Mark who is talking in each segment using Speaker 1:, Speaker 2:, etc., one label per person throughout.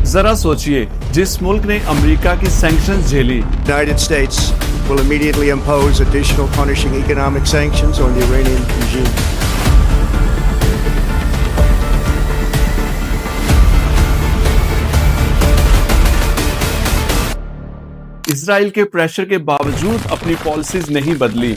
Speaker 1: जरा सोचिए, जिस मुल्क ने अमेरिका की सैंक्शंस झेली,
Speaker 2: United States will immediately impose additional punishing economic sanctions on the Iranian regime.
Speaker 1: Israel के प्रेशर के बावजूद अपनी पॉलिसीज नहीं बदली।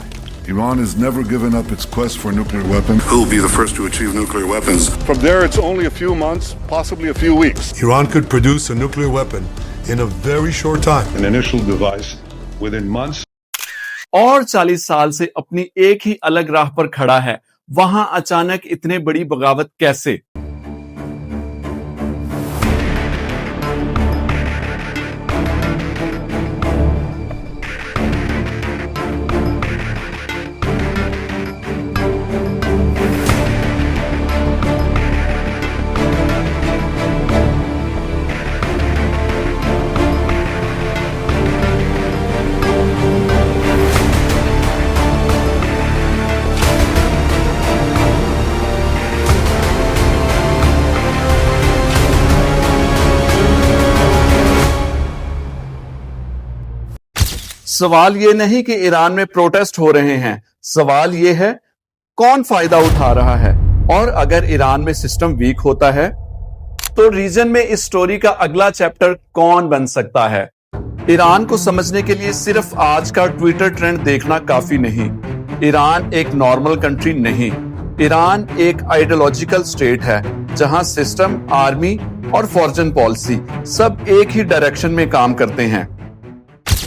Speaker 3: Iran has never given up its quest for a nuclear weapon.
Speaker 4: Who will be the first to achieve nuclear weapons?
Speaker 3: From there, it's only a few months, possibly a few weeks.
Speaker 5: Iran could produce a nuclear weapon in a very short time.
Speaker 3: An initial device within months.
Speaker 1: और 40 साल से अपनी एक ही अलग राह पर खड़ा है, वहां अचानक इतने बड़ी बगावत कैसे? सवाल ये नहीं कि ईरान में प्रोटेस्ट हो रहे हैं, सवाल ये है कौन फायदा उठा रहा है, और अगर ईरान में सिस्टम वीक होता है तो रीजन में इस स्टोरी का अगला चैप्टर कौन बन सकता है। ईरान को समझने के लिए सिर्फ आज का ट्विटर ट्रेंड देखना काफी नहीं। ईरान एक नॉर्मल कंट्री नहीं, ईरान एक आइडियोलॉजिकल स्टेट है जहां सिस्टम, आर्मी और फॉरेन पॉलिसी सब एक ही डायरेक्शन में काम करते हैं,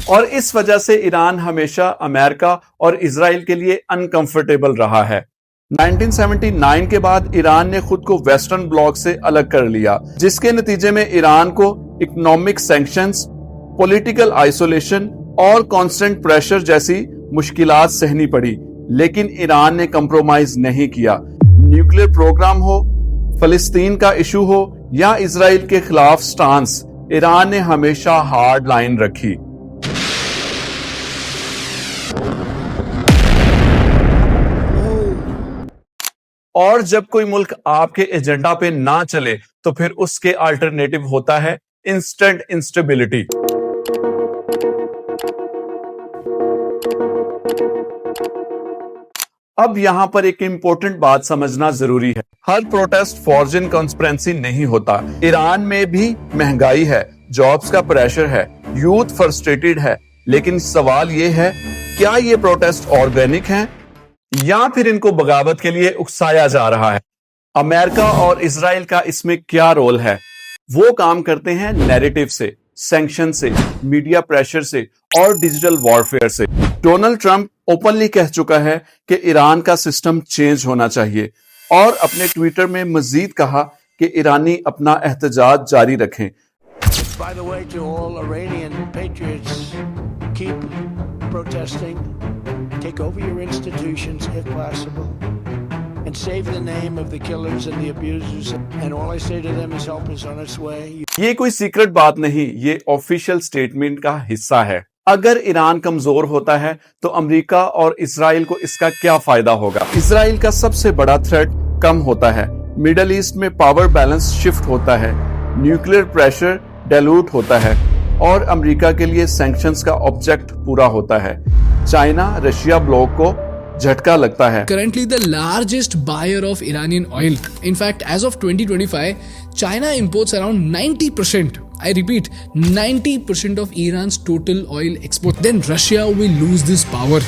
Speaker 1: और इस वजह से ईरान हमेशा अमेरिका और इजराइल के लिए अनकंफर्टेबल रहा है। 1979 के बाद ईरान ने खुद को वेस्टर्न ब्लॉक से अलग कर लिया, जिसके नतीजे में ईरान को इकोनॉमिक सैंक्शंस, पॉलिटिकल आइसोलेशन और कांस्टेंट प्रेशर जैसी मुश्किलात सहनी पड़ी। लेकिन ईरान ने कंप्रोमाइज नहीं किया। न्यूक्लियर प्रोग्राम हो, फलस्तीन का इशू हो या इजराइल के खिलाफ स्टांस, ईरान ने हमेशा हार्ड लाइन रखी। और जब कोई मुल्क आपके एजेंडा पे ना चले तो फिर उसके अल्टरनेटिव होता है इंस्टेंट इंस्टेबिलिटी। अब यहां पर एक इंपॉर्टेंट बात समझना जरूरी है। हर प्रोटेस्ट फॉरेन कॉन्स्पिरेंसी नहीं होता। ईरान में भी महंगाई है, जॉब्स का प्रेशर है, यूथ फ्रस्ट्रेटेड है, लेकिन सवाल यह है क्या ये प्रोटेस्ट ऑर्गेनिक हैं या फिर इनको बगावत के लिए उकसाया जा रहा है? अमेरिका और इजराइल का इसमें क्या रोल है? वो काम करते हैं नैरेटिव से, सैंक्शन से, मीडिया प्रेशर से और डिजिटल वॉरफेयर से। डोनाल्ड ट्रंप ओपनली कह चुका है कि ईरान का सिस्टम चेंज होना चाहिए, और अपने ट्विटर में मजीद कहा कि ईरानी अपना एहतजाज जारी रखें।
Speaker 6: By the way, to all Iranian patriots, keep protesting, take over your institutions if possible, and save the name of the killers and the abusers. And all I say to them is help is on its way.
Speaker 1: ये कोई secret बात नहीं, ये official statement का हिस्सा है। अगर Iran कमजोर होता है तो अमेरिका और इजराइल को इसका क्या फायदा होगा? इजराइल का सबसे बड़ा थ्रेट कम होता है, मिडल ईस्ट में पावर बैलेंस शिफ्ट होता है, न्यूक्लियर प्रेशर डाइल्यूट होता है, और अमेरिका के लिए सैंक्शंस का ऑब्जेक्ट पूरा होता है। चाइना, रशिया ब्लॉक को झटका लगता है।
Speaker 7: Currently the largest buyer of Iranian oil. In fact, as of 2025, China imports around 90%. I repeat, 90% of Iran's total oil export. Then Russia will lose this power.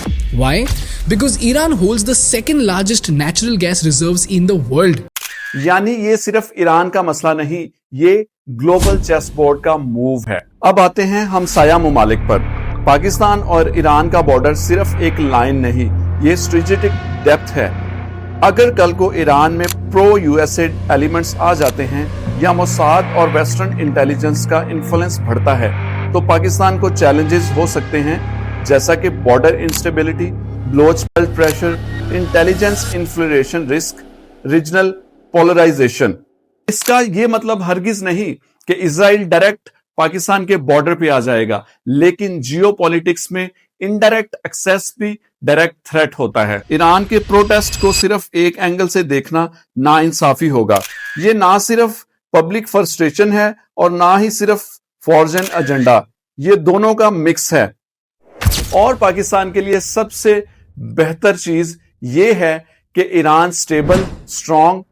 Speaker 7: Why? Because Iran holds the second largest natural gas reserves in the world.
Speaker 1: यानी ये सिर्फ Iran का मसला नहीं, ये global chess board का move है। अब आते हैं हमसाया ममालिक पर। पाकिस्तान और ईरान का बॉर्डर सिर्फ एक लाइन नहीं, ये स्ट्रेटेजिक डेप्थ है। अगर कल को ईरान में प्रो यूएसए एलिमेंट्स आ जाते हैं या मोसाद और वेस्टर्न इंटेलिजेंस का इन्फ्लुएंस बढ़ता है तो पाकिस्तान को चैलेंजेस हो सकते हैं, जैसा कि border instability, Baloch belt pressure, intelligence infiltration risk, regional polarisation. इसका ये मतलब हरगिज नहीं कि इजराइल डायरेक्ट पाकिस्तान के बॉर्डर पे आ जाएगा, लेकिन जियोपॉलिटिक्स में इनडायरेक्ट एक्सेस भी डायरेक्ट थ्रेट होता है। ईरान के प्रोटेस्ट को सिर्फ एक एंगल से देखना नाइंसाफी होगा। ये ना सिर्फ पब्लिक फ्रस्ट्रेशन है और ना ही सिर्फ फॉरेन एजेंडा, ये दोनों का मिक्स है। और पाकिस्तान के लिए सबसे बेहतर चीज ये है कि ईरान स्टेबल, स्ट्रांग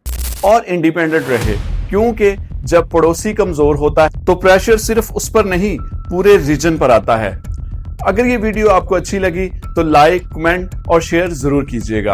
Speaker 1: और इंडिपेंडेंट रहे, क्योंकि जब पड़ोसी कमजोर होता है तो प्रेशर सिर्फ उस पर नहीं, पूरे रीजन पर आता है। अगर ये वीडियो आपको अच्छी लगी तो लाइक, कमेंट और शेयर जरूर कीजिएगा।